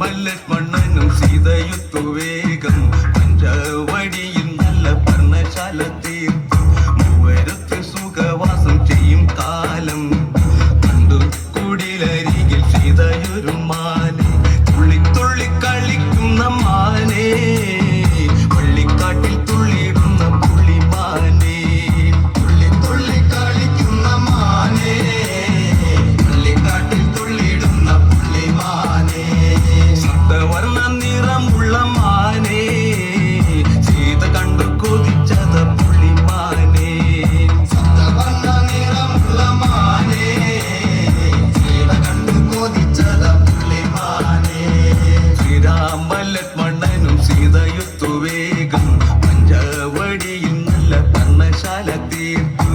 ശ്രീരാമലക്ഷ്മണനും സീതയുത്തു വേഗം പഞ്ചവടിയിൽ നല്ല പർണശാല തീർത്തു മൂവരത്ത് സുഖവാസം ചെയ്യും കാലം കണ്ടു കുടിലരികിൽ സീതയൊരു മാനെ തുള്ളി തുള്ളി കളിക്കുന്ന മാനേ പള്ളിക്കാട്ടിൽ തുള്ളിയിടുന്ന പുള്ളിമാനേ തുള്ളി തുള്ളി കളിക്കുന്ന മാനേ പള്ളിക്കാട്ടിൽ തുള്ളിയിടുന്ന പുള്ളിമാനേ സപ്തവർണ്ണ നിറമുള്ള മാനേ സീത കണ്ടു കൊതിച്ചത പുള്ളിമാനേ സപ്തവർണ്ണ നിറമുള്ള മാനേ സീത കണ്ടു കൊതിച്ചത പുള്ളിമാനേ ശ്രീരാമലക്ഷ്മണനും സീതയുത്തു വേഗം പഞ്ചവടിയിൽ നല്ല പർണശാല തീർത്തു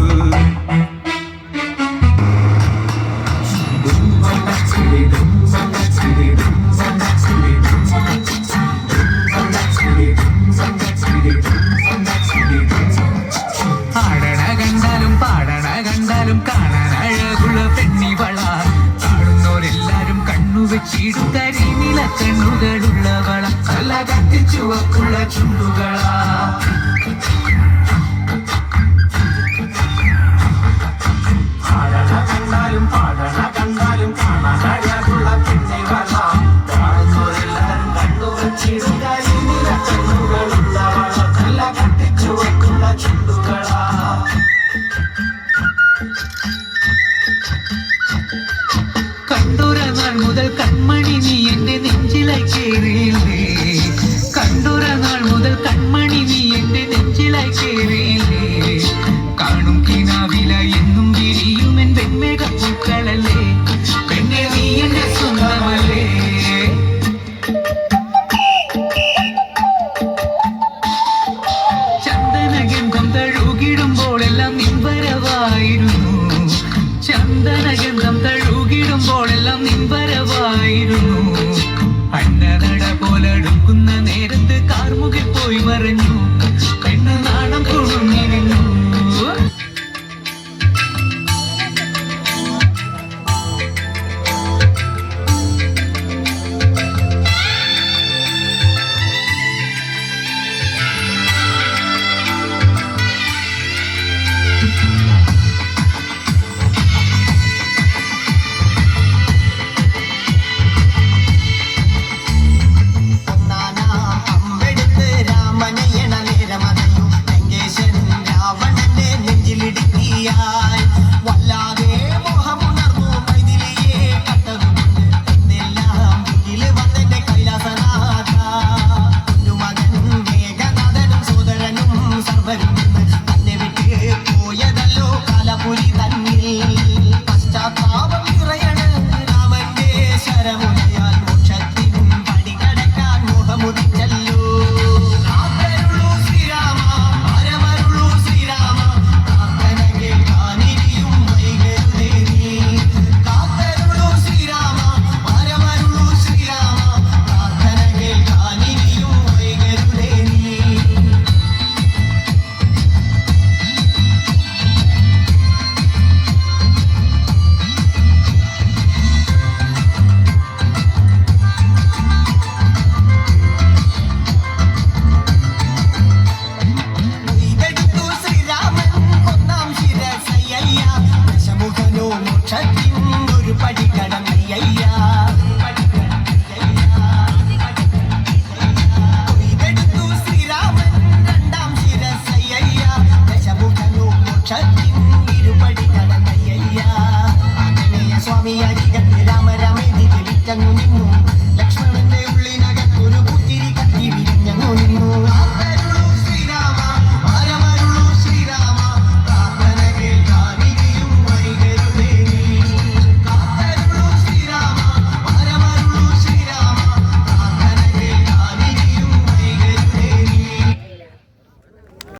ആടണ കണ്ടാലും പാടണ കണ്ടാലും കാണാൻ അഴകുള്ള പെണ്ണിവള കാണുന്നോരെല്ലാരും കണ്ണുവെച്ചിടും കരിനില കണ്ണുകളുള്ളവള നല്ല കത്തിച്ചുവക്കുള്ള ചുണ്ടുകളാ